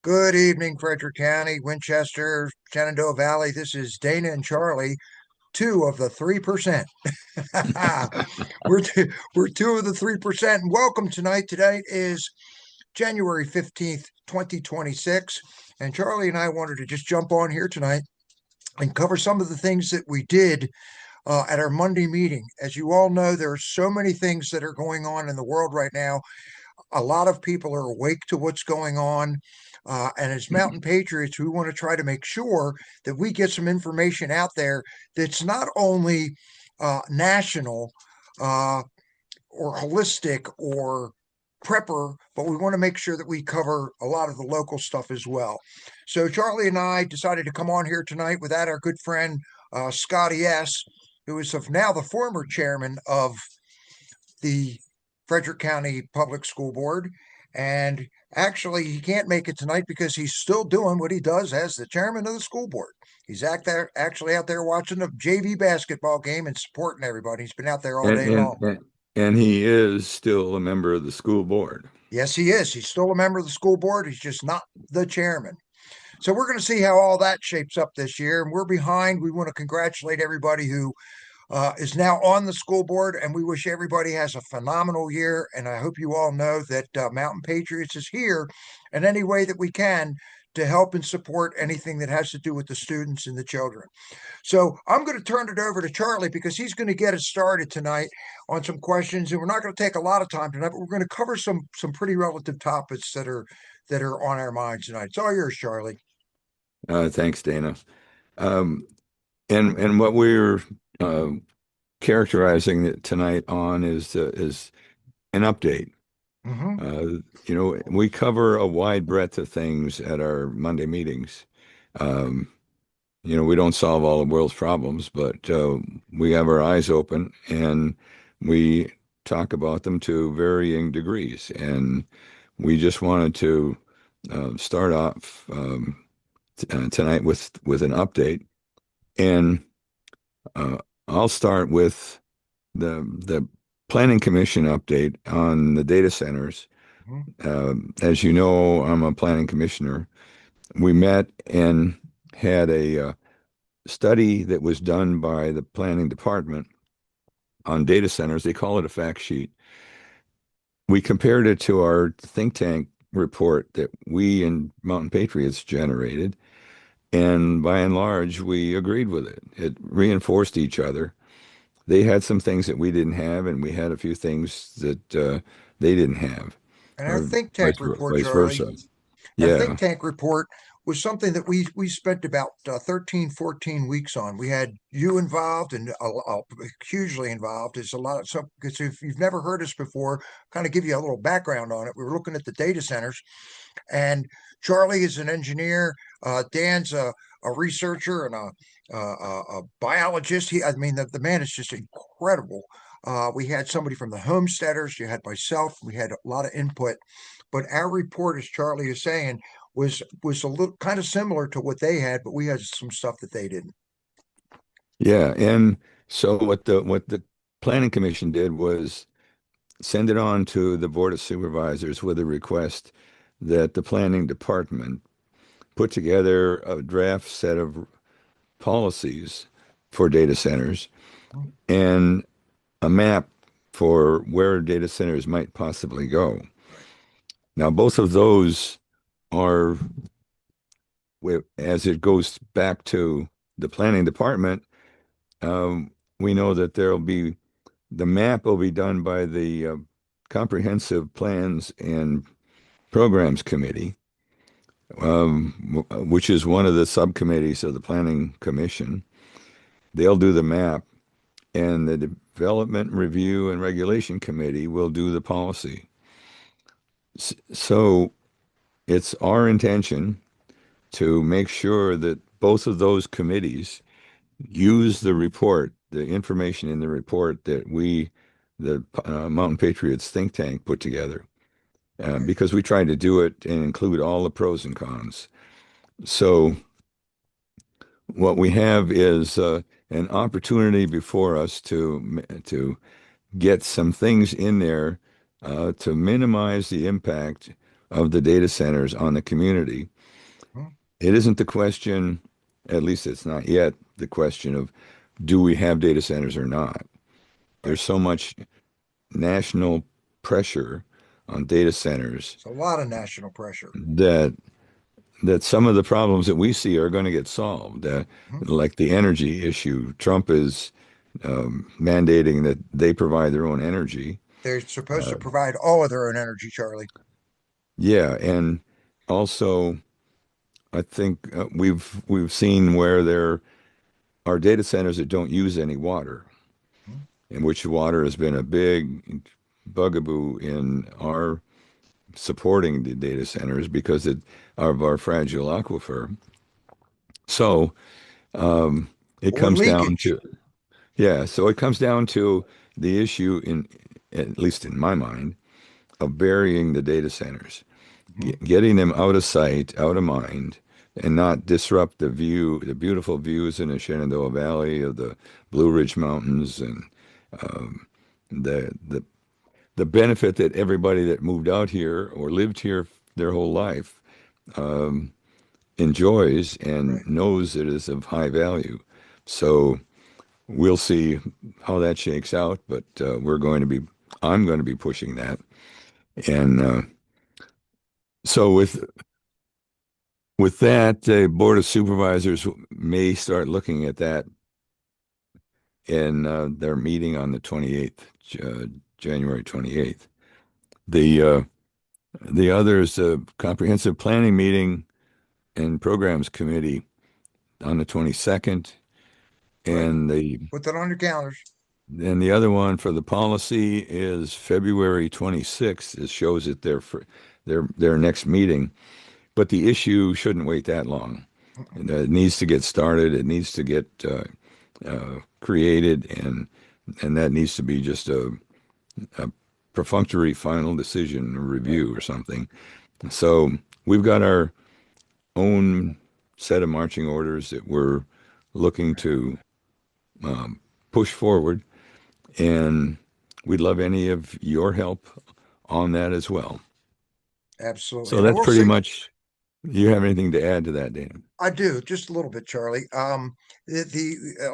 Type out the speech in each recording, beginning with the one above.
Good evening, Frederick County, Winchester, Shenandoah Valley. This is Dana and Charlie, two of the 3%. We're two of the 3%. And welcome tonight. Today is January 15th, 2026. And Charlie and I wanted to just jump on here tonight and cover some of the things that we did at our Monday meeting. As you all know, there are so many things that are going on in the world right now. A lot of people are awake to what's going on. And as Mountain Patriots, we want to try to make sure that we get some information out there that's not only national uh, or holistic or prepper, but we want to make sure that we cover a lot of the local stuff as well. So Charlie and I decided to come on here tonight without our good friend Scotty S., who is now the former chairman of the Frederick County Public School Board. And actually, he can't make it tonight because he's still doing what he does as the chairman of the school board. He's actually out there watching the JV basketball game and supporting everybody. He's been out there all And day and long. and and he is still a member of the school board. Yes, he is. He's still a member of the school board. He's just not the chairman. So we're going to see how all that shapes up this year. And we're behind. We want to congratulate everybody who is now on the school board, and we wish everybody has a phenomenal year. And I hope you all know that Mountain Patriots is here in any way that we can to help and support anything that has to do with the students and the children. So I'm going to turn it over to Charlie because he's going to get us started tonight on some questions, and we're not going to take a lot of time tonight, but we're going to cover some pretty relative topics that are on our minds tonight. It's all yours, Charlie. Thanks, Dana. Um, and what we're uh, characterizing it tonight on is an update. Mm-hmm. We cover a wide breadth of things at our Monday meetings. Um, we don't solve all the world's problems, but we have our eyes open and we talk about them to varying degrees. And we just wanted to start off tonight with an update. And uh, I'll start with the Planning Commission update on the data centers. Mm-hmm. As you know, I'm a planning commissioner. We met and had a study that was done by the planning department on data centers. They call it a fact sheet. We compared it to our think tank report that we and Mountain Patriots generated, and by and large, we agreed with it. It reinforced each other. They had some things that we didn't have, and we had a few things that they didn't have, And our or think tank report, vice Charlie, versa. our think Yeah, tank report was something that we spent about 13, 14 weeks on. We had you involved and hugely involved. It's a lot of some because if you've never heard us before, kind of give you a little background on it. We were looking at the data centers, and Charlie is an engineer. Dan's a researcher and a biologist. I mean, the man is just incredible. We had somebody from the homesteaders. You had myself. We had a lot of input, but our report, as Charlie is saying, was a little kind of similar to what they had, but we had some stuff that they didn't. yeah. And so what the planning commission did was send it on to the Board of Supervisors with a request that the planning department put together a draft set of policies for data centers and a map for where data centers might possibly go. Right. Now, both of those are, as it goes back to the planning department, um, we know that the map will be done by the Comprehensive Plans and Programs Committee, which is one of the subcommittees of the Planning Commission. They'll do the map, and the Development Review and Regulation Committee will do the policy. So it's our intention to make sure that both of those committees use the report, the information in the report that the Mountain Patriots think tank put together, Right. because we tried to do it and include all the pros and cons. So what we have is an opportunity before us to get some things in there to minimize the impact of the data centers on the community. it isn't the question, at least it's not yet the question of do we have data centers or not? Right. There's so much national pressure on data centers It's a lot of national pressure. that some of the problems that we see are going to get solved, Mhm. like the energy issue. Trump is mandating that they provide their own energy. They're supposed to provide all of their own energy, Charlie. Yeah, and also I think we've seen where there are data centers that don't use any water, Mhm. in which water has been a big bugaboo in our supporting the data centers because of our fragile aquifer. So it Or comes down leakage. to yeah, so it comes down to the issue in at least in my mind of burying the data centers, Mhm. getting them out of sight, out of mind, and not disrupt the view, the beautiful views in the Shenandoah Valley of the Blue Ridge Mountains and the the the benefit that everybody that moved out here or lived here their whole life enjoys and Right. knows it is of high value. So we'll see how that shakes out, but I'm going to be pushing that. And so with that, the Board of Supervisors may start looking at that in their meeting on the 28th, January 28th. The uh, the other is a comprehensive planning meeting and programs committee on the 22nd, Right. and Put that on your calendars. the other one for the policy is February 26th. It shows at their next meeting, but the issue shouldn't wait that long. Mm-mm. It needs to get started. It needs to get created, and that needs to be just a perfunctory final decision or Right. review or something. So we've got our own set of marching orders that we're looking Right. to push forward, and we'd love any of your help on that as well. Absolutely. So And I that's will pretty say, much. You have anything to add to that, Dan? I do just a little bit, Charlie. A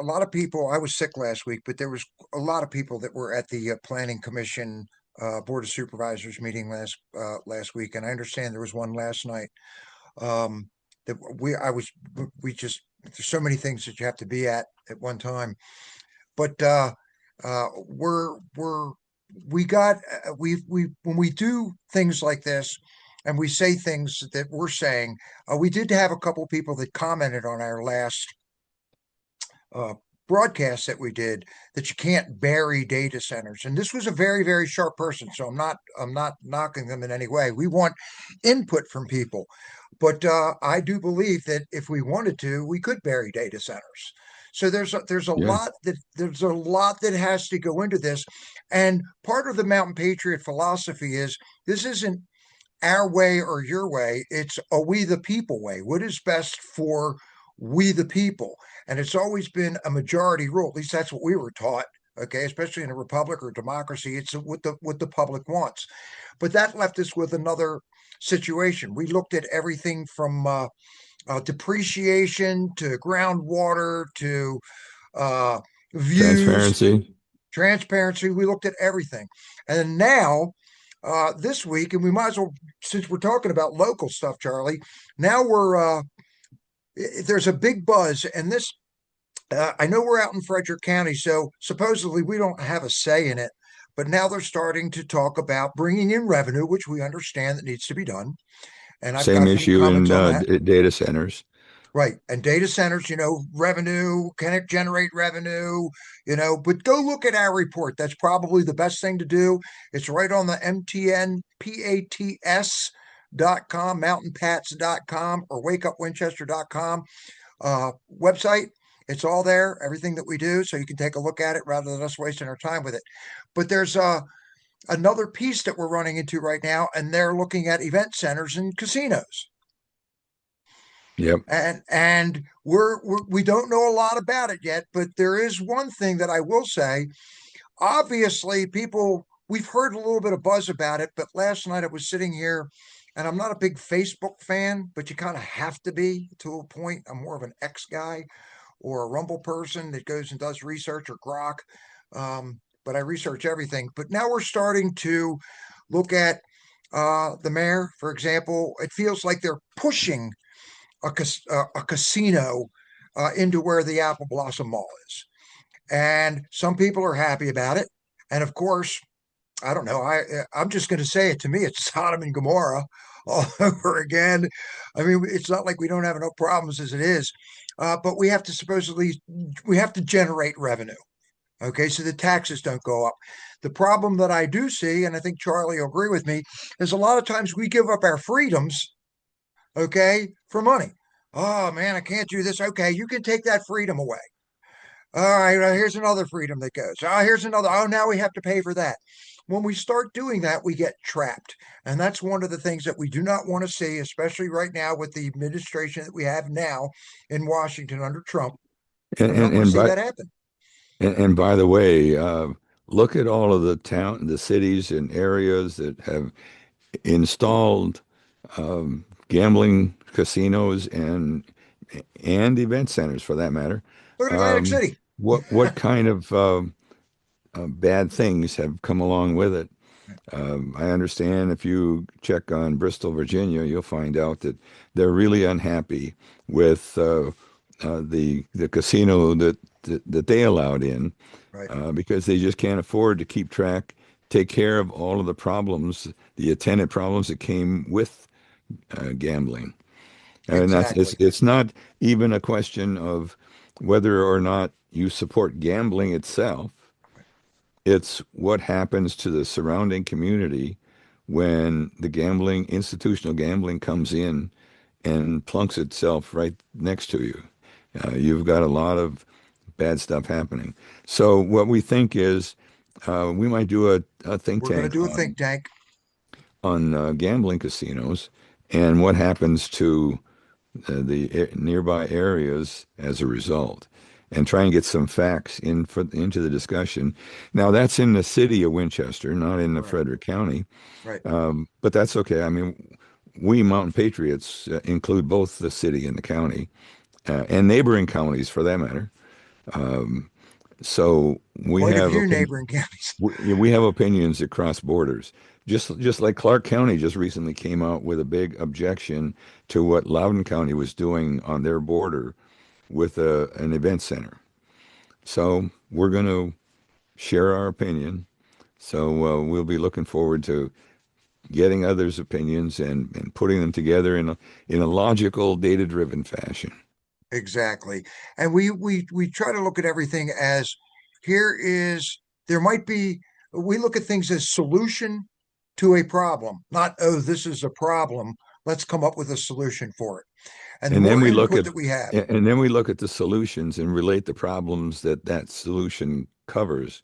lot of people. I was sick last week, but there was a lot of people that were at the Planning Commission Board of Supervisors meeting last week, and I understand there was one last night. Um, that we just there's so many things that you have to be at one time, but we're we got we when we do things like this and we say things that we're saying, we did have a couple people that commented on our last uh, broadcast that we did that you can't bury data centers. And this was a very, very sharp person. So I'm not knocking them in any way. We want input from people. But I do believe that if we wanted to, we could bury data centers. So Yeah, there's a lot that has to go into this. And part of the Mountain Patriot philosophy is this isn't our way or your way. It's a we the people way. What is best for we the people? And it's always been a majority rule. At least that's what we were taught. Okay, especially in a republic or democracy, it's what the public wants. But that left us with another situation. We looked at everything from depreciation to groundwater to uh, views, transparency. transparency. We looked at everything. And now, this week, and we might as well, since we're talking about local stuff, Charlie, now there's a big buzz. And this, I know we're out in Frederick County, so supposedly we don't have a say in it. But now they're starting to talk about bringing in revenue, which we understand that needs to be done. And I've Same got some issue comments in on that. data centers. Right. And data centers, revenue, can it generate revenue? But go look at our report. That's probably the best thing to do. It's right on the MTNPATS.com, mountainpats.com, or wakeupwinchester.com website. It's all there, everything that we do. So you can take a look at it rather than us wasting our time with it. But there's another piece that we're running into right now, and they're looking at event centers and casinos. Yep. And we don't know a lot about it yet, but there is one thing that I will say. Obviously, people we've heard a little bit of buzz about it, but last night I was sitting here and I'm not a big Facebook fan, but you kind of have to be to a point. I'm more of an X guy or a Rumble person that goes and does research, or Grok. But I research everything. But now we're starting to look at the mayor, for example. It feels like they're pushing a casino into where the Apple Blossom Mall is. And some people are happy about it. And of course, I don't know. I'm just going to say it. To me, it's Sodom and Gomorrah all over again. I mean, it's not like we don't have enough problems as it is, but we have to generate revenue. Okay, so the taxes don't go up. The problem that I do see, and I think Charlie will agree with me, is a lot of times we give up our freedoms, okay, for money. Oh man, I can't do this. Okay, you can take that freedom away. All right, here's another freedom that goes. Oh, here's another. Oh, now we have to pay for that. When we start doing that, we get trapped. And that's one of the things that we do not want to see, especially right now with the administration that we have now in Washington under Trump. And We don't and, want to and see by that happen. and by the way, look at all of the cities and areas that have installed gambling casinos and event centers, for that matter. Look at Atlantic Um, City. what kind of bad things have come along with it? I understand if you check on Bristol, Virginia, you'll find out that they're really unhappy with the casino that they allowed in, Right. because they just can't afford to take care of all of the problems, the attendant problems that came with gambling. And Exactly. it's not even a question of whether or not you support gambling itself. It's what happens to the surrounding community when the institutional gambling comes in and plunks itself right next to you. You've got a lot of bad stuff happening. So what we think is we might do a think We're going to tank do a think tank. on gambling casinos and what happens to the nearby areas as a result, and try and get some facts into the discussion. Now, that's in the city of Winchester, not in the Right. Frederick County, Right. but that's okay. I mean, we Mountain Patriots include both the city and the county, and neighboring counties for that matter. So we Quite a have few opinion. neighboring counties. We have opinions that cross borders. Just like Clark County just recently came out with a big objection to what Loudoun County was doing on their border with an event center. So we're going to share our opinion. So we'll be looking forward to getting others' opinions and putting them together in a logical, data-driven fashion. Exactly. And we try to look at everything as here is there might be we look at things as solution to a problem, not oh, this is a problem. Let's come up with a solution for it. And the And then more we look input at that we have, and then we look at the solutions and relate the problems that solution covers,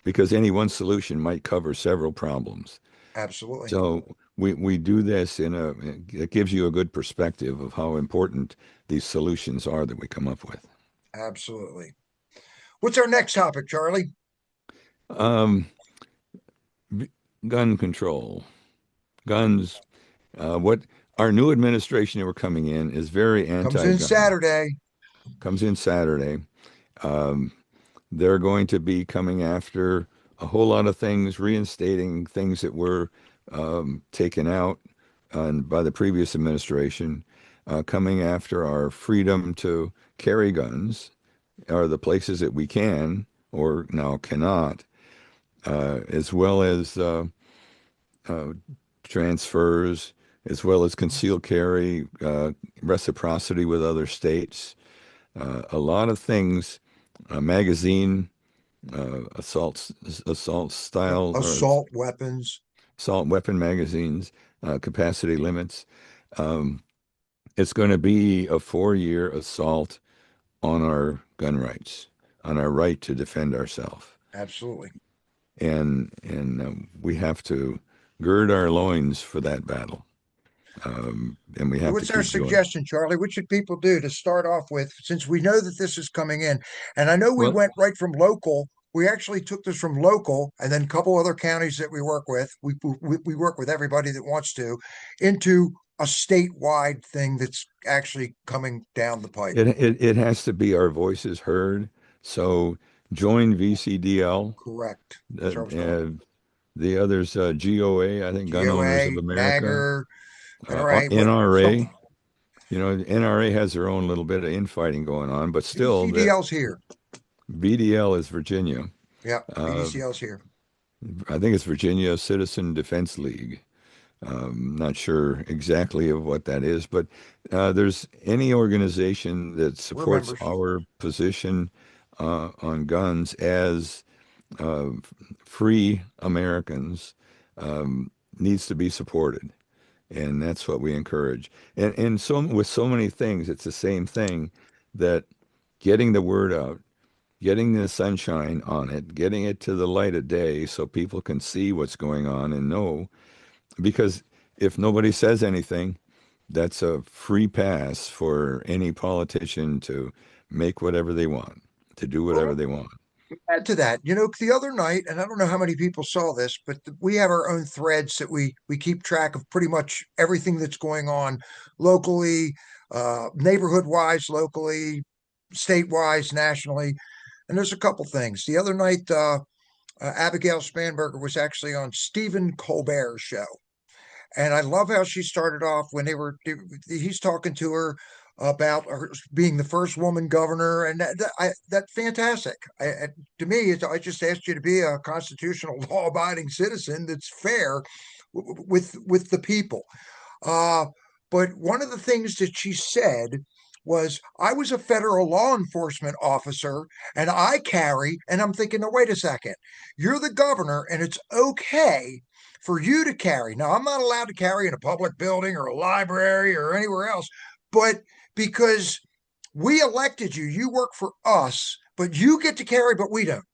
because any one solution might cover several problems. absolutely. So we do this it gives you a good perspective of how important these solutions are that we come up with. Absolutely. What's our next topic, Charlie? Um, Gun control, guns. What our new administration that we're coming in is very Comes in anti-gun. Saturday. Comes in Saturday. Um, they're going to be coming after a whole lot of things, reinstating things that were taken out by the previous administration, coming after our freedom to carry guns, or the places that we can or now cannot, as well as uh, transfers, as well as concealed carry, reciprocity with other states, a lot of things, magazine assault style or Assault weapons. assault weapon magazines, capacity limits. Um, it's going to be a 4-year assault on our gun rights, on our right to defend ourselves, Absolutely. and we have to gird our loins for that battle, and we So have to what's our keep doing it. suggestion, Charlie? What should people do to start off with, since we know that this is coming in? And I know we Well, went right from local we actually took this from local and then a couple other counties that we work with. We work with everybody that wants to into a statewide thing that's actually coming down the pipe. It has to be our voices heard. So join VCDL. Correct. Uh, That's where I was going. uh, the others, GOA, I think Gun Owners of GOA, America, NAGR, NRA, what NRA. something. You know, NRA has their own little bit of infighting going on, but still, the VCDL's here. VDL is Virginia. Yeah, Uh, VDCL's here. I think it's Virginia Citizen Defense League. Not sure exactly of what that is, but there's any organization that We're supports members. our position on guns as uh, free Americans needs to be supported, and that's what we encourage. And so with so many things, it's the same thing that getting the word out, getting the sunshine on it, getting it to the light of day so people can see what's going on and know. Because if nobody says anything, that's a free pass for any politician to make whatever they want, to do whatever Well, they want. add to that, the other night, and I don't know how many people saw this, but we have our own threads that we keep track of pretty much everything that's going on locally, neighborhood wise, locally, state wise, nationally. And there's a couple things. The other night, Abigail Spanberger was actually on Stephen Colbert's show. And I love how she started off when he's talking to her about her being the first woman governor, and that fantastic. To me, I just asked you to be a constitutional law-abiding citizen that's fair with the people. Uh, but one of the things that she said was, I was a federal law enforcement officer and I carry, and I'm thinking, no, wait a second, you're the governor and it's okay for you to carry. Now, I'm not allowed to carry in a public building or a library or anywhere else, but because we elected you, you work for us, but you get to carry, but we don't.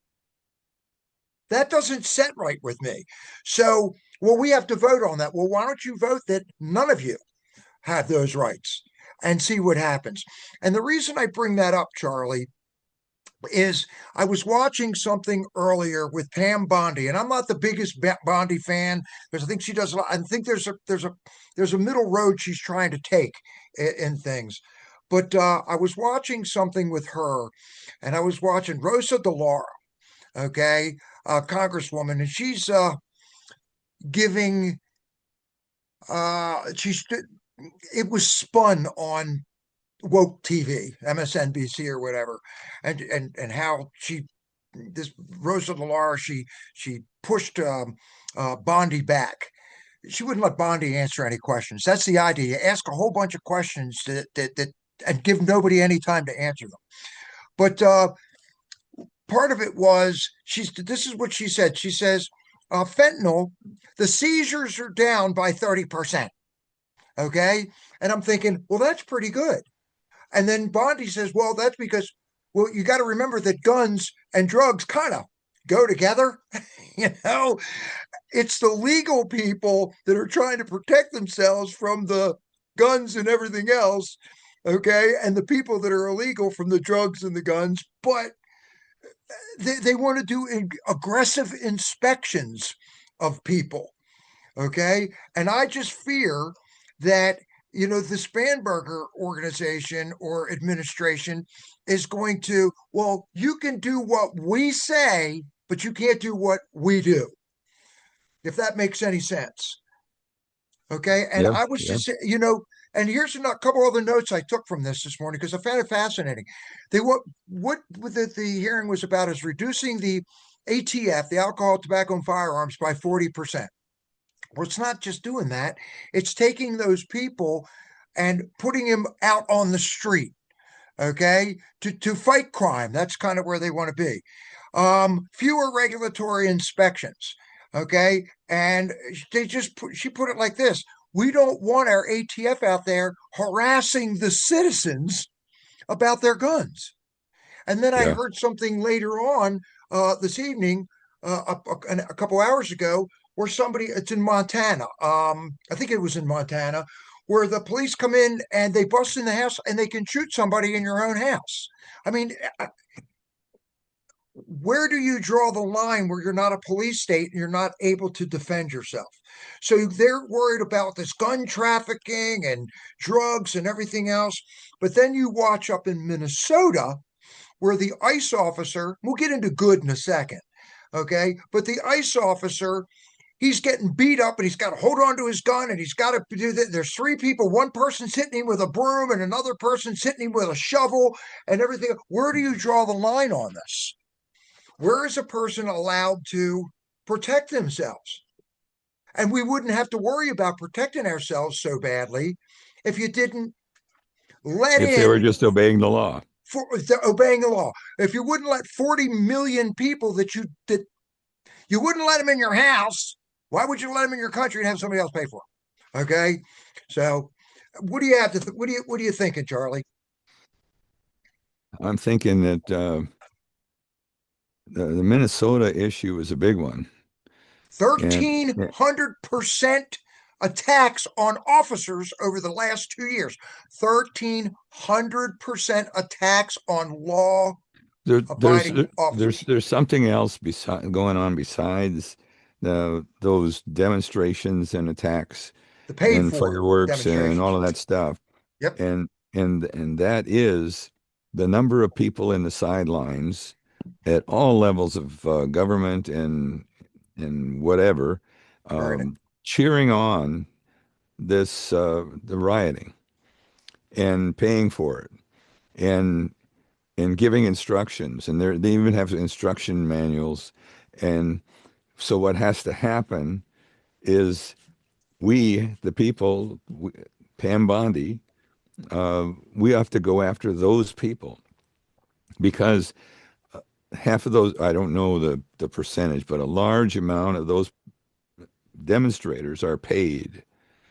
That doesn't set right with me. So, well, we have to vote on that. Well, why don't you vote that none of you have those rights and see what happens? And the reason I bring that up, Charlie, is I was watching something earlier with Pam Bondi, and I'm not the biggest Bondi fan because I think she does a lot. I think there's a middle road she's trying to take in things. But I was watching something with her, and I was watching Rosa DeLauro, okay, Congresswoman, and she's giving she's it was spun on woke TV, MSNBC or whatever, and how this Rosa DeLauro she pushed Bondi back. She wouldn't let Bondi answer any questions. That's the idea. You ask a whole bunch of questions that and give nobody any time to answer them. But part of it was this is what she said. She says, fentanyl, the seizures are down by 30%. Okay. And I'm thinking, well, that's pretty good. And then Bondi says, well, that's because, well, you got to remember that guns and drugs kind of go together. It's the legal people that are trying to protect themselves from the guns and everything else. Okay. And the people that are illegal from the drugs and the guns. But they want to do aggressive inspections of people. Okay. And I just fear that, the Spanberger organization or administration is going to, well, you can do what we say, but you can't do what we do, if that makes any sense. Okay. And Yeah, I was yeah, just, and here's a couple other notes I took from this morning because I found it fascinating. What the hearing was about is reducing the ATF, the alcohol, tobacco, and firearms, by 40%. Well, it's not just doing that. It's taking those people and putting them out on the street, okay, to fight crime. That's kind of where they want to be. Fewer regulatory inspections, okay, and she put it like this: we don't want our ATF out there harassing the citizens about their guns. And then I yeah, heard something later on this evening, a couple hours ago, where it's in Montana. I think it was in Montana, where the police come in and they bust in the house and they can shoot somebody in your own house. I mean, where do you draw the line where you're not a police state and you're not able to defend yourself? So they're worried about this gun trafficking and drugs and everything else. But then you watch up in Minnesota where the ICE officer, we'll get into good in a second, okay? But the ICE officer, he's getting beat up and he's got to hold on to his gun and he's got to do that. There's three people. One person's hitting him with a broom and another person's hitting him with a shovel and everything. Where do you draw the line on this? Where is a person allowed to protect themselves? And we wouldn't have to worry about protecting ourselves so badly if you didn't let If they were in just obeying the law. for obeying the law. If you wouldn't let 40 million people that you wouldn't let them in your house, why would you let them in your country and have somebody else pay for them? Okay, so what do you have to? What are you thinking, Charlie? I'm thinking that the Minnesota issue is a big one. And 1,300% attacks on officers over the last 2 years. 1,300% attacks on law there, abiding officers. there's something else going on besides those demonstrations and attacks The paid and for fireworks and demonstrations. all of that stuff. Yep. And that is the number of people in the sidelines at all levels of government and whatever, Right. cheering on this the rioting and paying for it and giving instructions, and they even have instruction manuals. And so what has to happen is we, the people, Pam Bondi, we have to go after those people because half of those, I don't know the percentage, but a large amount of those demonstrators are paid.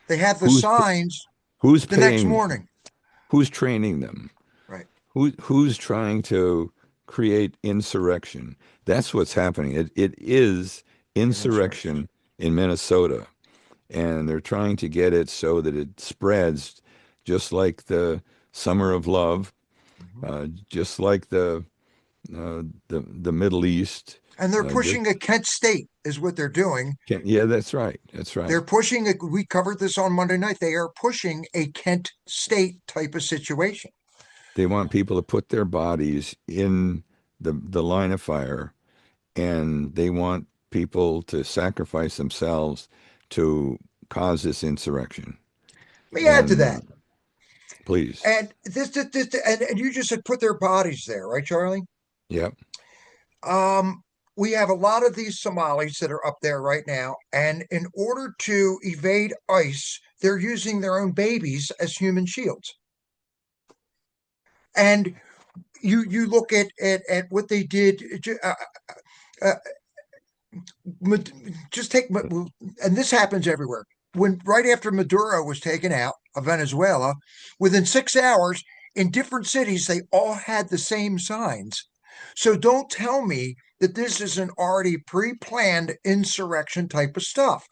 They have the Who's signs who's the next paying them? morning. Who's training them? Right. Who's trying to create insurrection? That's what's happening. It is insurrection in Minnesota, and they're trying to get it so that it spreads, just like the Summer of Love, just like the Middle East. And they're pushing a Kent state is what they're doing. Yeah, that's right. That's right. They're pushing it. We covered this on Monday night. They are pushing a Kent state type of situation. They want people to put their bodies in the line of fire, and they want people to sacrifice themselves to cause this insurrection. Let me add to And that. please. And and you just said put their bodies there, right, Charlie? Yep. We have a lot of these Somalis that are up there right now, and in order to evade ICE, they're using their own babies as human shields. And you look at what they did. Uh, just take, and this happens everywhere. When right after Maduro was taken out of Venezuela, within 6 hours in different cities, they all had the same signs. So don't tell me that this is an already pre-planned insurrection type of stuff.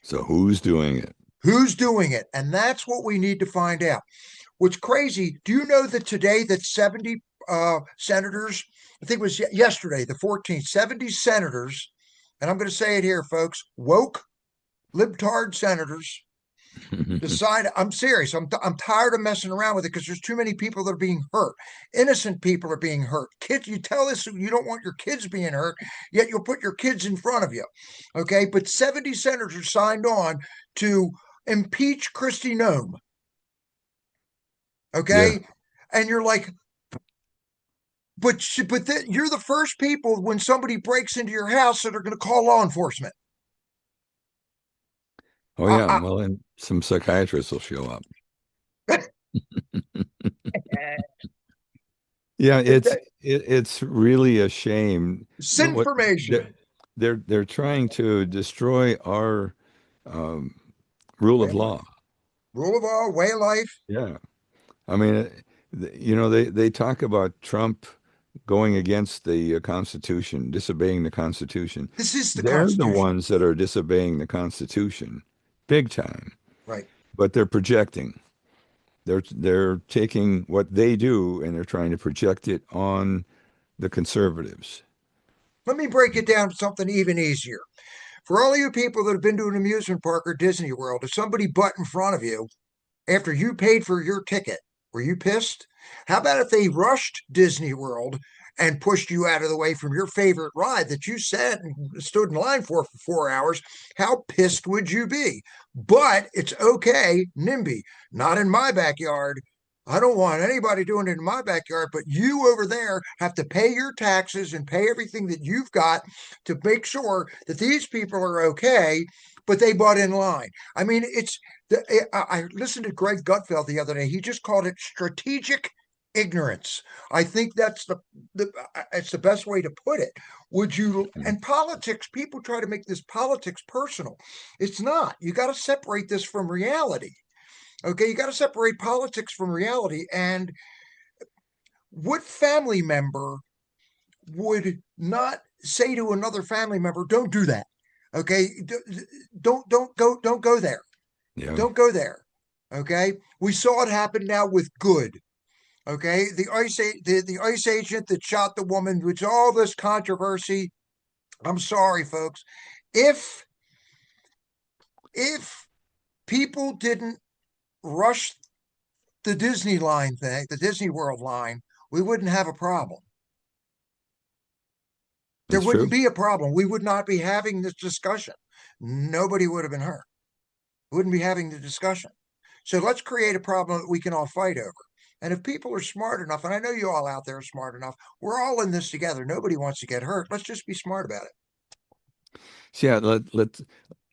So who's doing it? Who's doing it? And that's what we need to find out. What's crazy, do you know that today that 70 senators, I think it was yesterday, the 14th, 70 senators, and I'm going to say it here, folks, woke libtard senators decide, I'm serious, I'm tired of messing around with it because there's too many people that are being hurt. Innocent people are being hurt. Kids, you tell us you don't want your kids being hurt, yet you'll put your kids in front of you. Okay, but 70 senators signed on to impeach Kristi Noem. Yeah. Okay, and you're like, you're the first people when somebody breaks into your house that are going to call law enforcement. Oh yeah. Well, and some psychiatrists will show up. Yeah, it's really a shame. What Sinformation. they're trying to destroy our um, rule Way of of law. life. Rule of law, way of life. Yeah. I mean, they talk about Trump going against the Constitution, disobeying the Constitution. This is the They're the Constitution. ones that are disobeying the Constitution, big time. Right. But they're projecting. They're taking what they do and they're trying to project it on the conservatives. Let me break it down to something even easier. For all you people that have been to an amusement park or Disney World, if somebody butt in front of you after you paid for your ticket, were you pissed? How about if they rushed Disney World and pushed you out of the way from your favorite ride that you sat and stood in line for 4 hours? How pissed would you be? But it's okay, NIMBY, not in my backyard. I don't want anybody doing it in my backyard, but you over there have to pay your taxes and pay everything that you've got to make sure that these people are okay, but they butt in line. I mean, I listened to Greg Gutfeld the other day. He just called it strategic ignorance. I think that's the it's the best way to put it. Would you and politics, people try to make this politics personal. It's not. You got to separate this from reality. Okay, you got to separate politics from reality. And what family member would not say to another family member, "Don't do that"? Okay, don't go there. Yeah, Don't go there. Okay, we saw it happen now with Good. Okay, the ICE agent that shot the woman, which all this controversy. I'm sorry, folks. If if people didn't rush the Disney line thing, the Disney World line, we wouldn't have a problem. There that's wouldn't true. be a problem. We would not be having this discussion. Nobody would have been hurt. We wouldn't be having the discussion. So let's create a problem that we can all fight over. And if people are smart enough, and I know you all out there are smart enough, we're all in this together. Nobody wants to get hurt. Let's just be smart about So yeah,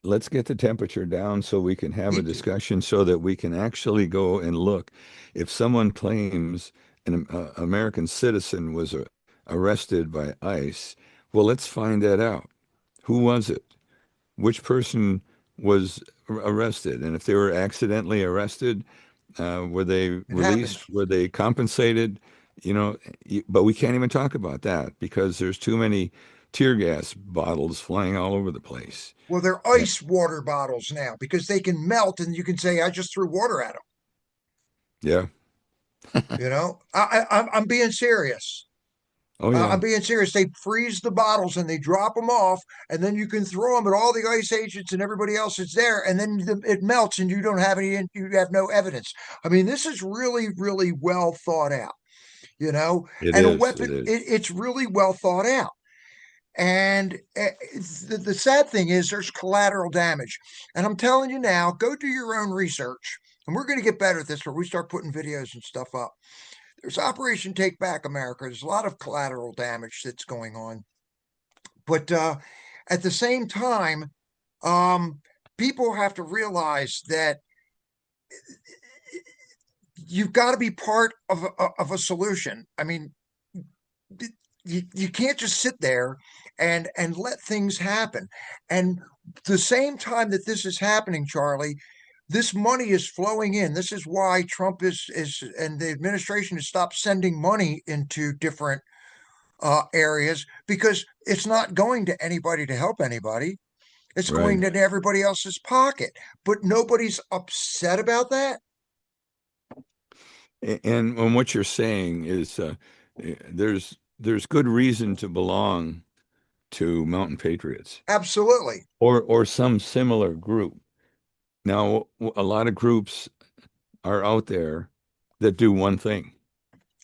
let's get the temperature down so we can have a it. discussion so that we can actually go and look. If someone claims an American citizen was arrested by ICE, well, let's find that out. Who was it? Which person was arrested? And if they were accidentally arrested, were they It happens. released? Were they compensated? But we can't even talk about that because there's too many tear gas bottles flying all over the place. Well, they're Yeah. ice water bottles now because they can melt and you can say, I just threw water at them. Yeah. I'm being serious. Oh, yeah. I'm being serious. They freeze the bottles and they drop them off, and then you can throw them at all the ice agents and everybody else that's there, and then it melts, and you don't have any. You have no evidence. I mean, this is really, really well thought out. It And a is. It weapon. is. It's really well thought out. And the sad thing is, there's collateral damage. And I'm telling you now, go do your own research. And we're going to get better at this, where we start putting videos and stuff up. There's Operation Take Back America. There's a lot of collateral damage that's going on. But at the same time, um, people have to realize that you've got to be part of a solution. I mean, you can't just sit there and let things happen. And the same time that this is happening, Charlie, this money is flowing in. This is why Trump is and the administration has stopped sending money into different areas, because it's not going to anybody to help anybody. It's Right. going to everybody else's pocket. But nobody's upset about that. And what you're saying is there's good reason to belong to Mountain Patriots Absolutely. or some similar group. Now, a lot of groups are out there that do one thing.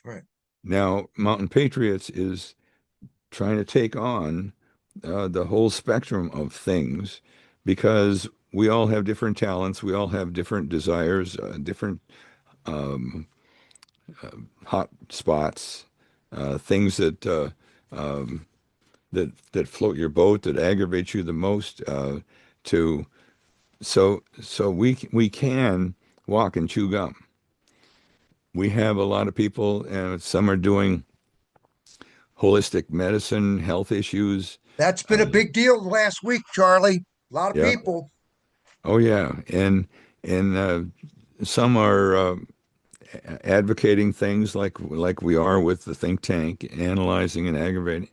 Right. Now, Mountain Patriots is trying to take on the whole spectrum of things because we all have different talents, we all have different desires, different um, hot spots, things um, that float your boat, that aggravate you the most. To so we can walk and chew gum. We have a lot of people, and some are doing holistic medicine, health issues. That's been a Uh, big deal last week, Charlie. A lot of yeah. people. Oh yeah. And some are advocating things like we are with the think tank, analyzing and aggravating,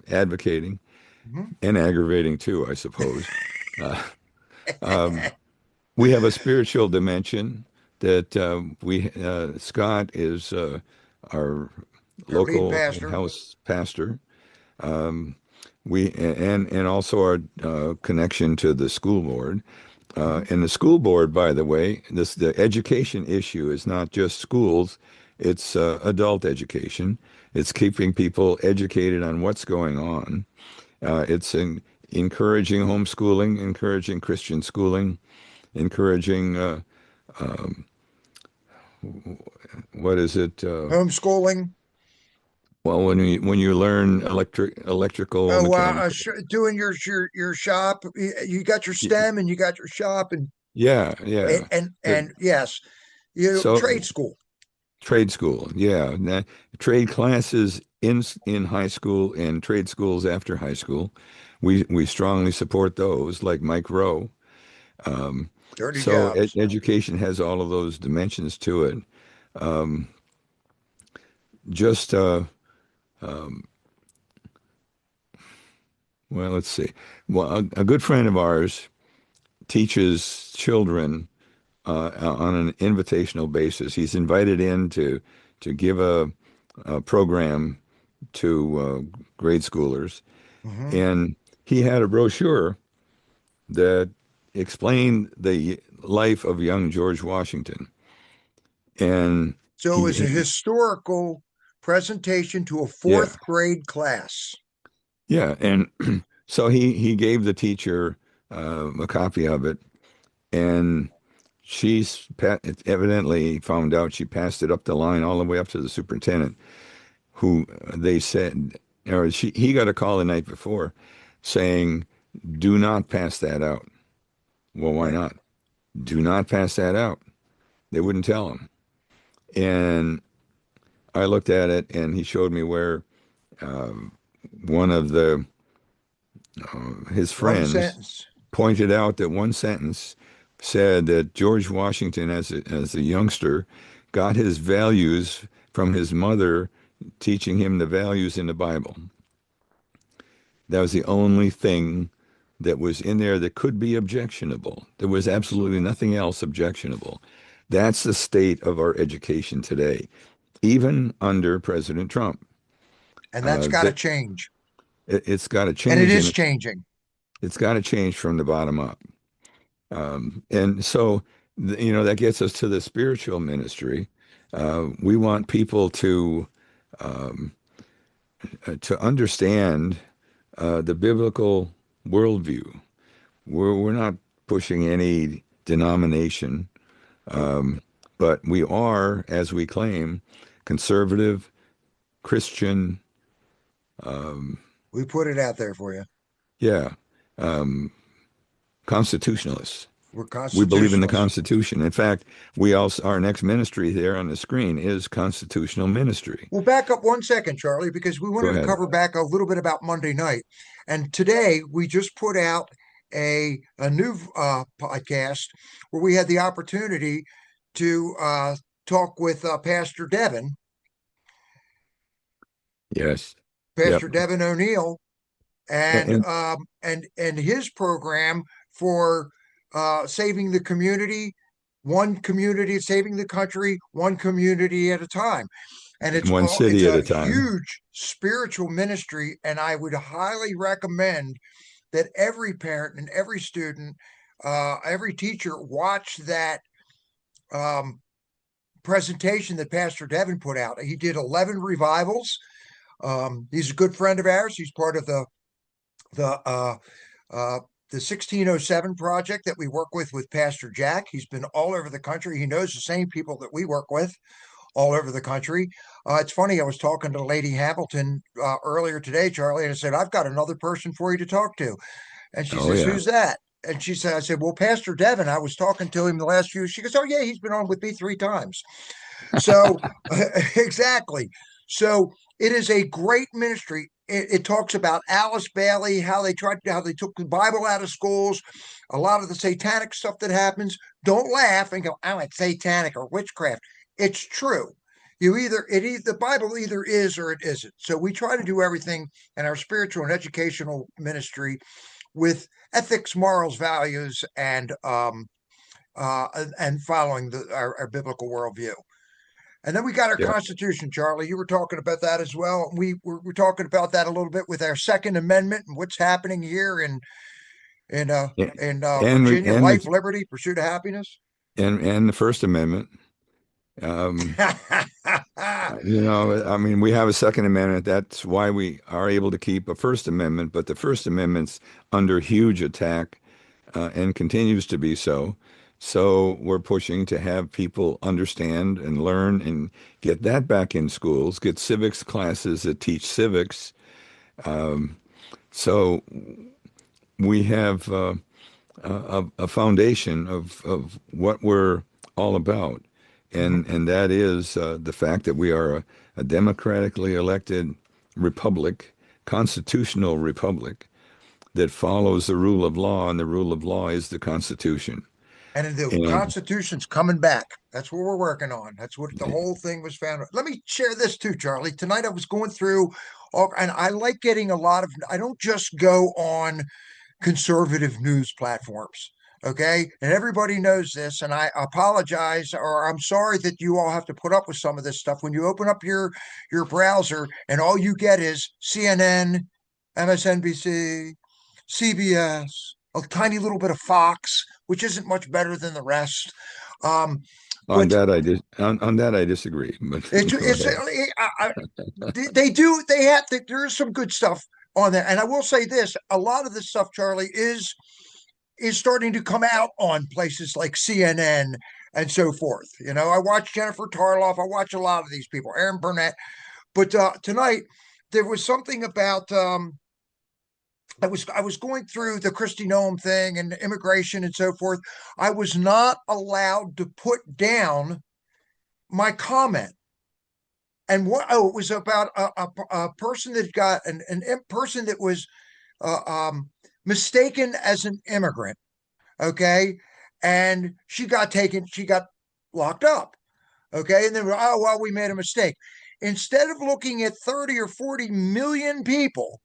advocating Mhm. and aggravating too, I suppose. Uh, um, we have a spiritual dimension that we Scott is our Our lead local pastor. in-house pastor. Um, and also our connection to the school board. Mhm. And the school board, by the way, the education issue is not just schools, it's adult education. It's keeping people educated on what's going on. It's encouraging homeschooling, encouraging Christian schooling, encouraging what is it? Homeschooling. Well, when you learn electrical and Oh, mechanical. doing your shop. You got your STEM and you got your shop Yeah, yeah. The- and yes, so trade school. trade school, yeah. Trade classes in high school and trade schools after high school. We strongly support those, like Mike Rowe. Um, Dirty so jobs. education has all of those dimensions to it. Um, just um, well, let's see. Well, a good friend of ours teaches children on an invitational basis. He's invited in to give a program to grade schoolers, Hmm. and he had a brochure that explained the life of young George Washington. And So it was a historical presentation to a yeah, fourth grade class. yeah, and so he gave the teacher a copy of it, and evidently found out she passed it up the line all the way up to the superintendent, who they said, or he got a call the night before saying, "Do not pass that out." Well, why Right. not? Do not pass that out. They wouldn't tell him. And I looked at it, and he showed me where um, one of his One friends sentence. pointed out that one sentence said that George Washington, as a youngster, got his values from his mother teaching him the values in the Bible. That was the only thing that was in there that could be objectionable. There was absolutely nothing else objectionable. That's the state of our education today, even under President Trump. And that's got to That change. it's got to And it change, and is changing. it's got to change from the bottom up. And so, that gets us to the spiritual ministry. We want people um, to understand the biblical worldview. We're not pushing any denomination, Nope. but we are, as we claim, conservative, Christian, um, We put it out there for you. yeah, um, constitutionalists. We're We believe in the constitutionalists. Constitution. In fact, our next ministry there on the screen is constitutional ministry. We'll back up 1 second, Charlie, because we Go wanted to ahead. cover back a little bit about Monday night. And today we just put out a new podcast where we had the opportunity to talk with Yes. Yep. Pastor Devin O'Neill, And and his program for saving the community, one community saving the country, one community at a time. And in one it's city at a a time. huge spiritual ministry, and I would highly recommend that every parent and every student, every teacher watch that um, presentation that Pastor Devin put out. He did 11 revivals. He's a good friend of ours. He's part of the uh, uh, the 1607 project that we work with Pastor Jack. He's been all over the country. He knows the same people that we work with all over the country. It's funny. I was talking to Lady Hamilton earlier today, Charlie, and I said, I've got another person for you to talk to. And she Oh says, yeah. who's that? And she said, I said, well, Pastor Devin, I was talking to him the last few. She goes, oh, yeah, he's been on with me 3 times. So, exactly. So, it is a great ministry. It talks about Alice Bailey, how they took the Bible out of schools, a lot of the satanic stuff that happens. Don't laugh and go, oh, it's satanic or witchcraft. It's true. The Bible either is or it isn't. So we try to do everything in our spiritual and educational ministry with ethics, morals, values, and following our biblical worldview. And then we got our Yeah. Constitution, Charlie. You were talking about that as well. We're talking about that a little bit with our Second Amendment and what's happening here in uh Yeah. And Virginia, and life, the liberty, pursuit of happiness. and the First Amendment. Um, I mean, we have a Second Amendment. That's why we are able to keep a First Amendment, but the First Amendment's under huge attack, and continues to be so. So we're pushing to have people understand and learn and get that back in schools, get civics classes that teach civics. Um, so we have a foundation of what we're all about. Mhm. And that is the fact that we are a democratically elected republic, constitutional republic that follows the rule of law, and the rule of law is the Constitution. And the And Constitution's coming back. That's what we're working on. That's what the whole thing was found. Let me share this too, Charlie. Tonight I was going through and I like getting a lot of, I don't just go on conservative news platforms. Okay. And everybody knows this. And I apologize, or I'm sorry that you all have to put up with some of this stuff. When you open up your browser and all you get is CNN, MSNBC, CBS, a tiny little bit of Fox, which isn't much better than the rest. Um, on but that, on that I disagree. But go it's ahead. they do they have there is some good stuff on there, and I will say this: a lot of this stuff, Charlie, is starting to come out on places like CNN and so forth. You know, I watch Jennifer Tarloff, I watch a lot of these people, Aaron Burnett, but tonight there was something about I was going through the Kristi Noem thing and immigration and so forth. I was not allowed to put down my comment. And what? Oh, it was about a person that got an person that was uh, um, mistaken as an immigrant. Okay, and she got locked up. Okay, and then oh well, we made a mistake. Instead of looking at 30 or 40 million people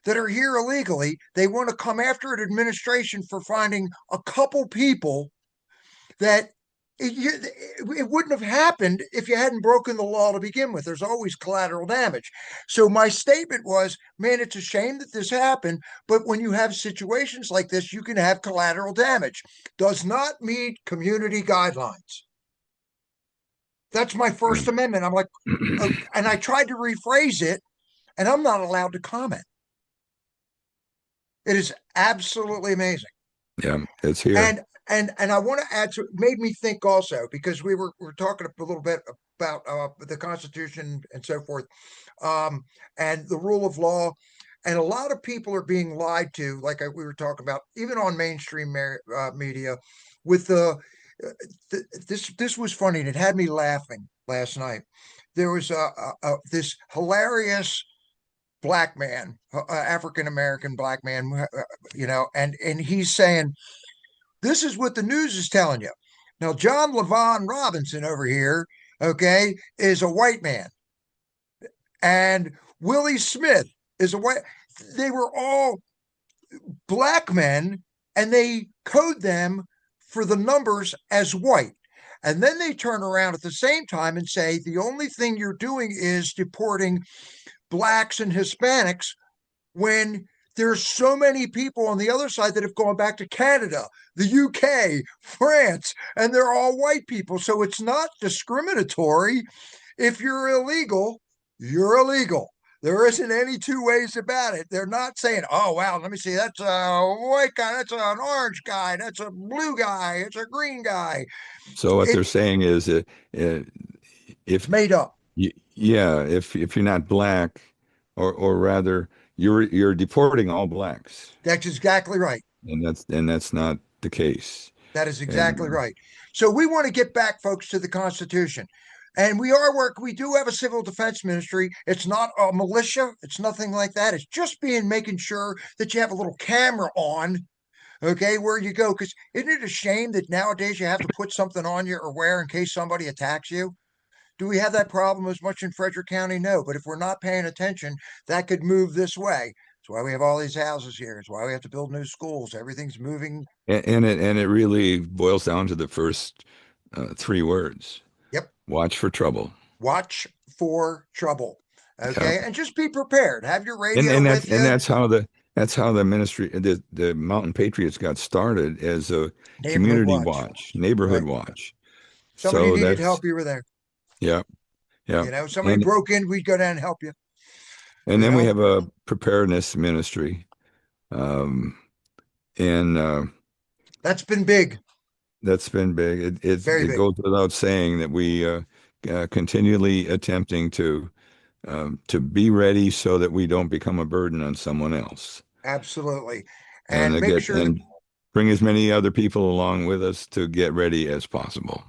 that are here illegally, they want to come after an administration for finding a couple people that it wouldn't have happened if you hadn't broken the law to begin with. There's always collateral damage. So my statement was, man, it's a shame that this happened, but when you have situations like this, you can have collateral damage. Does not meet community guidelines. That's my First Amendment. I'm like, and I tried to rephrase it, and I'm not allowed to comment. It is absolutely amazing. Yeah, it's here. And I want to add to it made me think also because we were talking a little bit about the Constitution and so forth, and the rule of law, and a lot of people are being lied to, like we were talking about, even on mainstream media, with this was funny and it had me laughing last night. There was this hilarious black man, African American black man, and he's saying this is what the news is telling you. Now, John Levon Robinson over here, okay, is a white man, and Willie Smith is a white. They were all black men, and they code them for the numbers as white. And then they turn around at the same time and say the only thing you're doing is deporting blacks and Hispanics when there's so many people on the other side that have gone back to Canada, the UK, France, and they're all white people. So it's not discriminatory. If you're illegal, you're illegal. There isn't any two ways about it. They're not saying, oh, wow, let me see, that's a white guy, that's an orange guy, that's a blue guy, it's a green guy. So what they're It's saying is if made up. yeah, if you're not black, or rather you're deporting all blacks, That's exactly right. and that's not the case. That is exactly And right. So we want to get back, folks, to the Constitution. And we do have a civil defense ministry. It's not a militia. It's nothing like that. It's just making sure that you have a little camera on, okay, where you go. Because isn't it a shame that nowadays you have to put something on you or wear in case somebody attacks you? Do we have that problem as much in Frederick County? No. But if we're not paying attention, that could move this way. That's why we have all these houses here. It's why we have to build new schools. Everything's moving. and it really boils down to the first three words. Yep. Watch for trouble. Watch for trouble. Yeah. Okay. And just be prepared. Have your And radio and with that's and you. that's how the ministry, the Mountain Patriots got started as a Neighborhood community watch. watch, neighborhood Right. watch. Somebody So needed that's help, you were there. yeah, yeah. Somebody And broke in, we'd go down and help you. and You then we know, have a preparedness ministry. Um, and that's been big, That's been big. It very it big. goes without saying that we continually attempting to be ready so that we don't become a burden on someone else, Absolutely. and And make sure that, bring as many other people along with us to get ready as possible.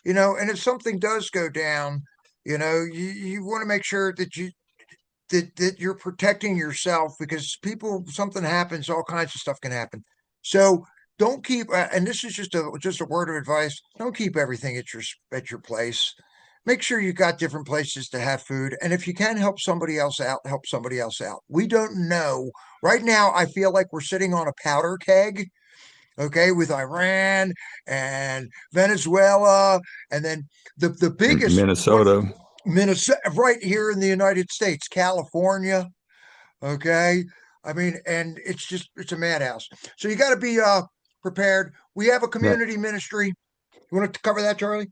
and if something does go down, you want to make sure that that you're protecting yourself because something happens, all kinds of stuff can happen. So don't keep, and this is just a word of advice. Don't keep everything at your place. Make sure you got different places to have food. And if you can help somebody else out, help somebody else out. We don't know. Right now, I feel like we're sitting on a powder keg, okay, with Iran and Venezuela, and then the In biggest one, Minnesota, Minnesota, right here in the United States, California. Okay, I mean, and it's a madhouse. So you got to be prepared. We have a yeah, community ministry. You want to cover that, Charlie?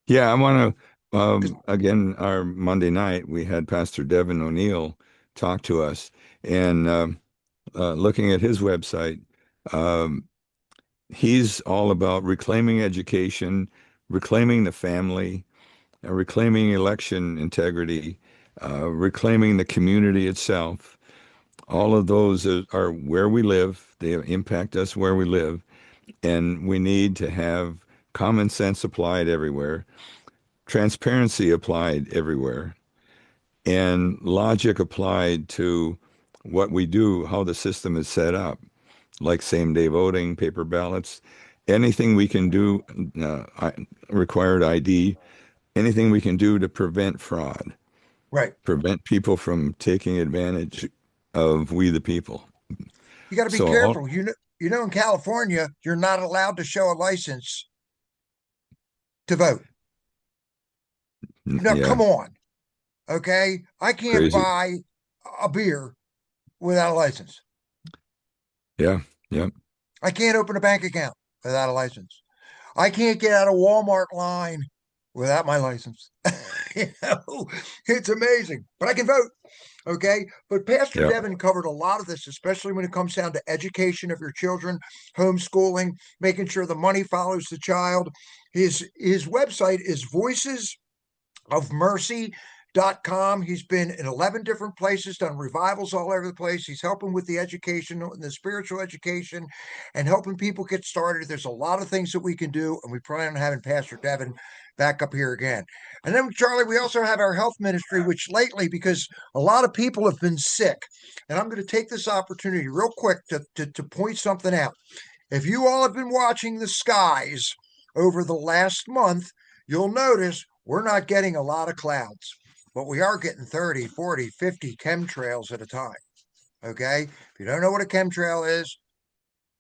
yeah. I want to 'Cause- again, our Monday night we had Pastor Devin O'Neill talk to us, and looking at his website. Um, he's all about reclaiming education, reclaiming the family, reclaiming election integrity, reclaiming the community itself. All of those are where we live. They impact us where we live, and we need to have common sense applied everywhere, transparency applied everywhere, and logic applied to what we do, how the system is set up, like same-day voting, paper ballots, anything we can do, required ID, anything we can do to prevent fraud, right. prevent people from taking advantage of we the people. You got to be So all, careful. In California, you're not allowed to show a license to vote. Now, yeah, come on. Okay, I can't crazy. buy a beer without a license. Yeah, yeah, I can't open a bank account without a license. I can't get out of Walmart line without my license. you know, it's amazing, but I can vote. Okay. But Pastor yeah. Devin covered a lot of this, especially when it comes down to education of your children, homeschooling, making sure the money follows the child. His website is voicesofmercy.com. He's been in 11 different places, done revivals all over the place. He's helping with the education and the spiritual education and helping people get started. There's a lot of things that we can do, and we plan on having Pastor Devin back up here again. And then, Charlie, we also have our health ministry, which lately, because a lot of people have been sick, and I'm going to take this opportunity real quick to point something out. If you all have been watching the skies over the last month, you'll notice we're not getting a lot of clouds, but we are getting 30, 40, 50 chemtrails at a time. Okay. If you don't know what a chemtrail is,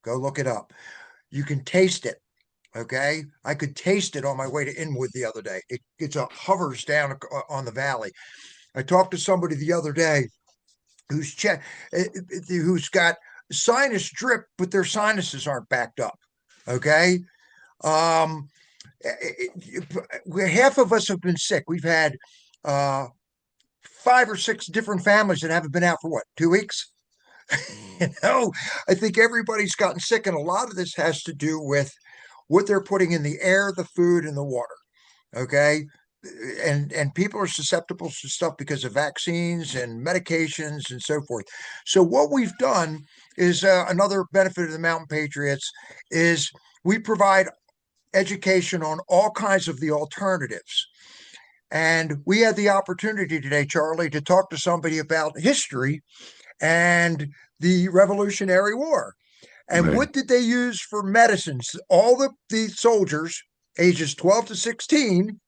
go look it up. You can taste it. Okay. I could taste it on my way to Inwood the other day. It's a hovers down on the valley. I talked to somebody the other day who's got sinus drip, but their sinuses aren't backed up. Okay. Um, half of us have been sick. We've had uh, 5 or 6 different families that haven't been out for what, 2 weeks? you know, I think everybody's gotten sick, and a lot of this has to do with what they're putting in the air, the food, and the water. Okay. And people are susceptible to stuff because of vaccines and medications and so forth. So what we've done is another benefit of the Mountain Patriots is we provide education on all kinds of the alternatives. And we had the opportunity today, Charlie, to talk to somebody about history and the Revolutionary War. And Right. what did they use for medicines? All the soldiers, ages 12 to 16,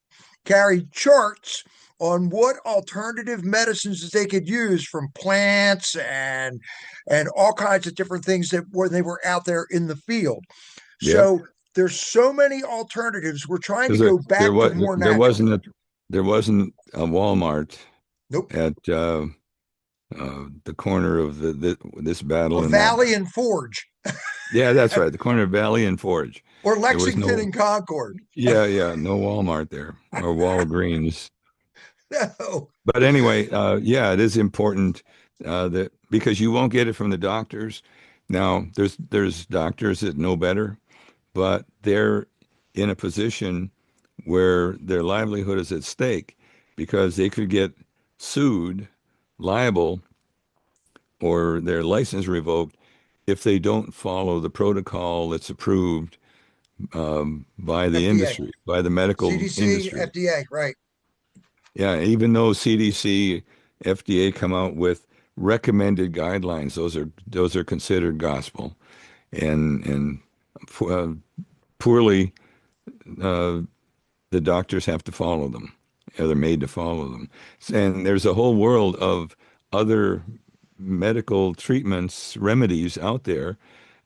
carried charts on what alternative medicines that they could use from plants and all kinds of different things that when they were out there in the field. Yep. So there's so many alternatives. We're trying to Because there, go there back to was more there natural. wasn't a Walmart Nope. at the corner of this A battle and that Valley battle. and Forge Yeah, that's right. The corner of Valley and Forge. or There was Lexington no, and Concord. yeah, no Walmart there or Walgreens. No. But anyway, yeah, it is important that because you won't get it from the doctors. Now, there's doctors that know better, but they're in a position where their livelihood is at stake because they could get sued, liable, or their license revoked if they don't follow the protocol that's approved by the FDA, industry, by the medical CDC, industry. FDA, right. Yeah, even though CDC, FDA come out with recommended guidelines, those are considered gospel, and uh, poorly uh, the doctors have to follow them. They're made to follow them. And there's a whole world of other medical treatments, remedies out there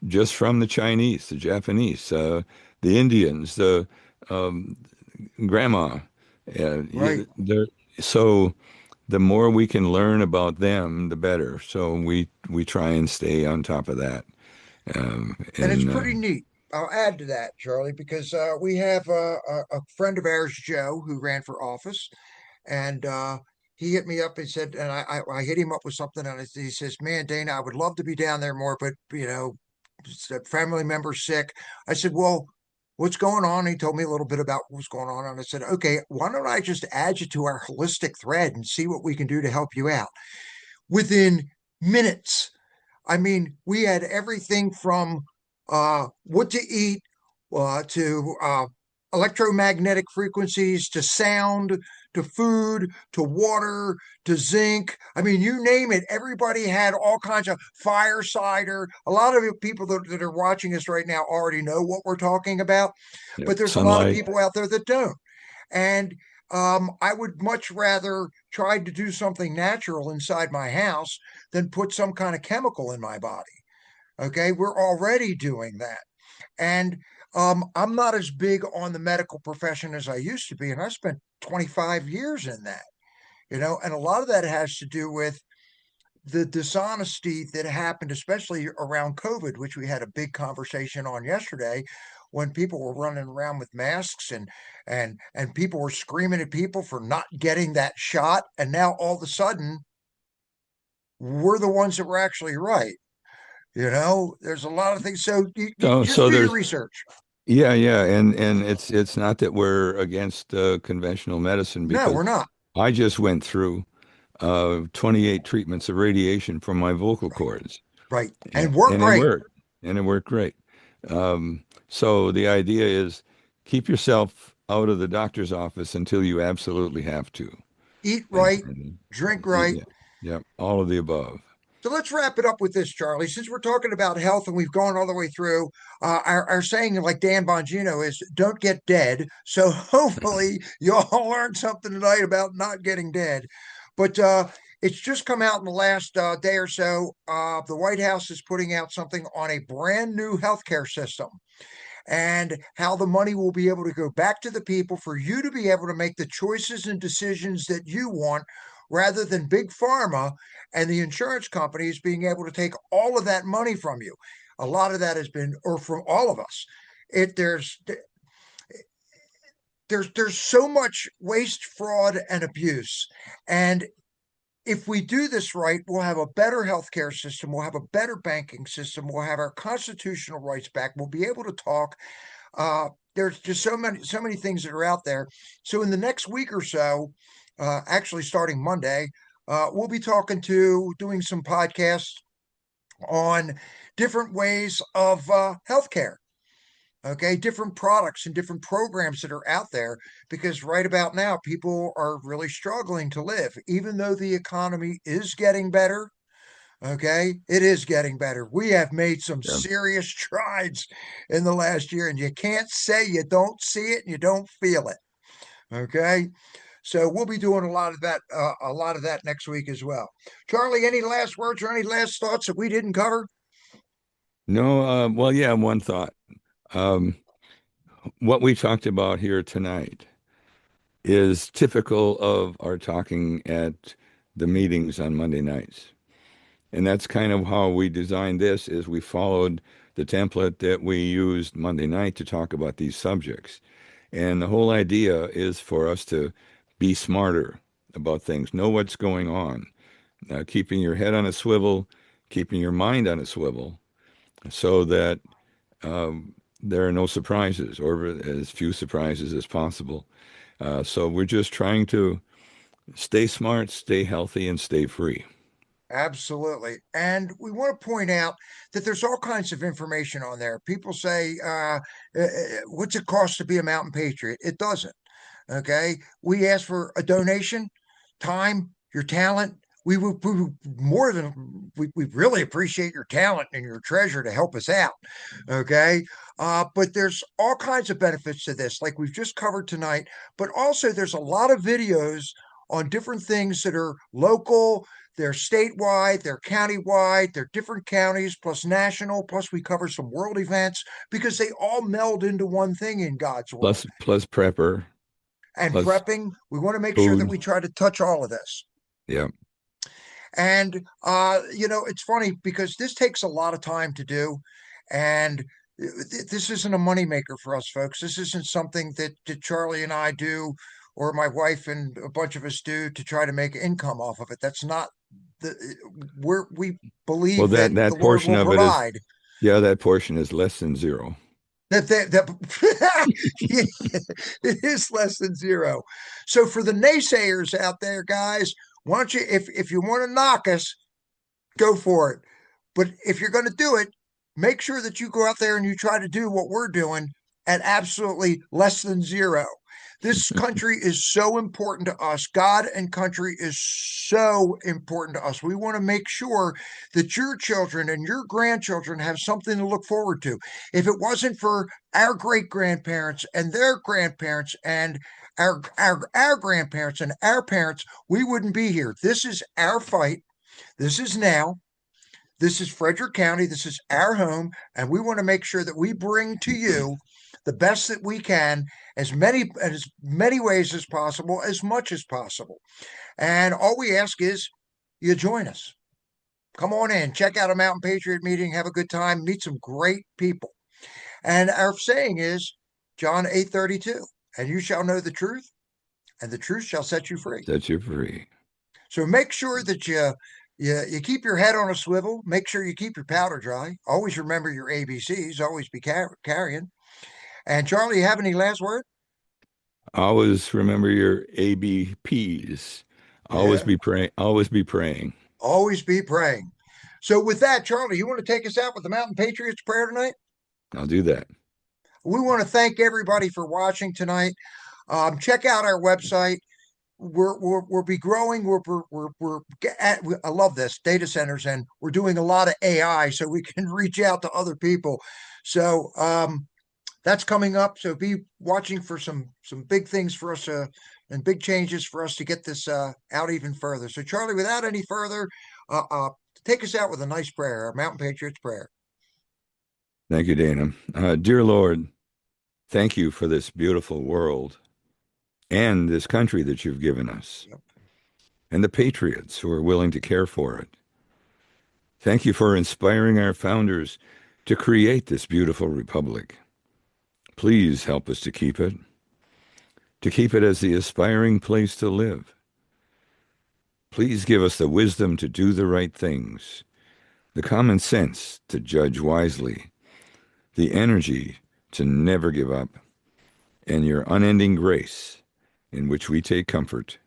just from the Chinese, the Japanese, the Indians, the um, grandma. Right. So the more we can learn about them, the better. So we try and stay on top of that. And it's And pretty neat. I'll add to that, Charlie, because we have a friend of ours, Joe, who ran for office, and he hit me up and said, and I hit him up with something, and he says, "Man, Dana, I would love to be down there more, but a family member sick." I said, "Well, what's going on?" He told me a little bit about what's going on, and I said, "Okay, why don't I just add you to our holistic thread and see what we can do to help you out?" Within minutes, I mean, we had everything from what to eat to electromagnetic frequencies to sound to food to water to zinc. I mean, you name it. Everybody had all kinds of fire cider. A lot of people that are watching us right now already know what we're talking about, yeah, but there's a lot of sunlight. people out there that don't. And I would much rather try to do something natural inside my house than put some kind of chemical in my body. Okay, we're already doing that. And I'm not as big on the medical profession as I used to be. And I spent 25 years in that, and a lot of that has to do with the dishonesty that happened, especially around COVID, which we had a big conversation on yesterday, when people were running around with masks and people were screaming at people for not getting that shot. And now all of a sudden, we're the ones that were actually right. There's a lot of things. So you just So do your there's research. yeah, and it's not that we're against conventional medicine No, we're because not. I just went through 28 treatments of radiation for my vocal Right. cords, Right. and, And work and it great. worked, and it worked great. So the idea is keep yourself out of the doctor's office until you absolutely have to, Eat and, right. and Drink right. yeah, yeah, all of the above. So let's wrap it up with this, Charlie. Since we're talking about health and we've gone all the way through, our saying, like Dan Bongino, is don't get dead. So hopefully you all learned something tonight about not getting dead. But it's just come out in the last day or so. The White House is putting out something on a brand new healthcare system and how the money will be able to go back to the people for you to be able to make the choices and decisions that you want rather than big pharma and the insurance companies being able to take all of that money from you. A lot of that has been, or from all of us. It there's so much waste, fraud, and abuse, and if we do this right, we'll have a better healthcare system. We'll have a better banking system. We'll have our constitutional rights back. We'll be able to talk. There's just so many things that are out there. So in the next week or so, actually starting Monday, we'll be doing some podcasts on different ways of healthcare. Okay, different products and different programs that are out there because right about now people are really struggling to live, even though the economy is getting better. Okay, it is getting better. We have made some Yeah. serious strides in the last year, and you can't say you don't see it and you don't feel it. Okay, so we'll be doing a lot of that next week as well. Charlie, any last words or any last thoughts that we didn't cover? No, well, yeah, one thought. Um, what we talked about here tonight is typical of our talking at the meetings on Monday nights. And that's kind of how we designed this, is we followed the template that we used Monday night to talk about these subjects. And the whole idea is for us to be smarter about things, know what's going on, keeping your head on a swivel, keeping your mind on a swivel, so that there are no surprises, or as few surprises as possible. So we're just trying to stay smart, stay healthy, and stay free. Absolutely. And we want to point out that there's all kinds of information on there. People say, what's it cost to be a mountain patriot? It doesn't. Okay. We ask for a donation, time, your talent. We more than we really appreciate your talent and your treasure to help us out. Okay. But there's all kinds of benefits to this, like we've just covered tonight. But also, there's a lot of videos on different things that are local, they're statewide, they're countywide, they're different counties, plus national, plus we cover some world events because they all meld into one thing in God's world. Plus prepper, And plus prepping, we want to make sure that food. we try to touch all of this. Yeah. And it's funny because this takes a lot of time to do. And this isn't a moneymaker for us, folks. This isn't something that Charlie and I do, or my wife and a bunch of us do to try to make income off of it. That's not the we Well, believe that that the Lord portion will of it is, provide. yeah, that portion is less than zero. That it is less than zero. So for the naysayers out there, guys, why don't you, if you want to knock us, go for it. But if you're going to do it, make sure that you go out there and you try to do what we're doing at absolutely less than zero. This country is so important to us. God and country is so important to us. We want to make sure that your children and your grandchildren have something to look forward to. If it wasn't for our great grandparents and their grandparents and our grandparents and our parents, we wouldn't be here. This is our fight. This is now. This is Frederick County. This is our home. And we want to make sure that we bring to you the best that we can, as many ways as possible, as much as possible. And all we ask is you join us. Come on in, check out a Mountain Patriot meeting, have a good time, meet some great people. And our saying is John 8:32, and you shall know the truth, and the truth shall set you free. Set you free. So make sure that you keep your head on a swivel. Make sure you keep your powder dry. Always remember your ABCs. Always be carrying. And Charlie, you have any last word? Always remember your ABPs. Always Yeah, be praying. Always be praying. always be praying. So with that, Charlie, you want to take us out with the Mountain Patriots prayer tonight? I'll do that. We want to thank everybody for watching tonight. Check out our website. We'll be growing. I love this data centers, and we're doing a lot of AI so we can reach out to other people. So that's coming up. So be watching for some big things for us and big changes for us to get this out even further. So Charlie, without any further, take us out with a nice prayer, our Mountain Patriots prayer. Thank you, Dana. Dear Lord, thank you for this beautiful world and this country that you've given us, Yep. and the patriots who are willing to care for it. Thank you for inspiring our founders to create this beautiful republic. Please help us to keep it as the aspiring place to live. Please give us the wisdom to do the right things, the common sense to judge wisely, the energy to never give up, and your unending grace in which we take comfort.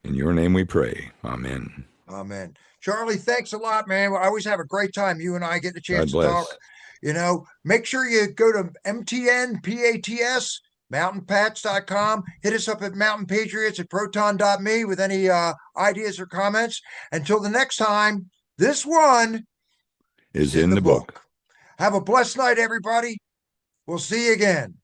In your name we pray. Amen. Amen. Charlie, thanks a lot, man. I always have a great time. You and I get a chance God to talk. bless. Make sure you go to MTN, mountainpats.com. Hit us up at Mountain Patriots at proton.me with any ideas or comments. Until the next time, this one Is in the book. Have a blessed night, everybody. We'll see you again.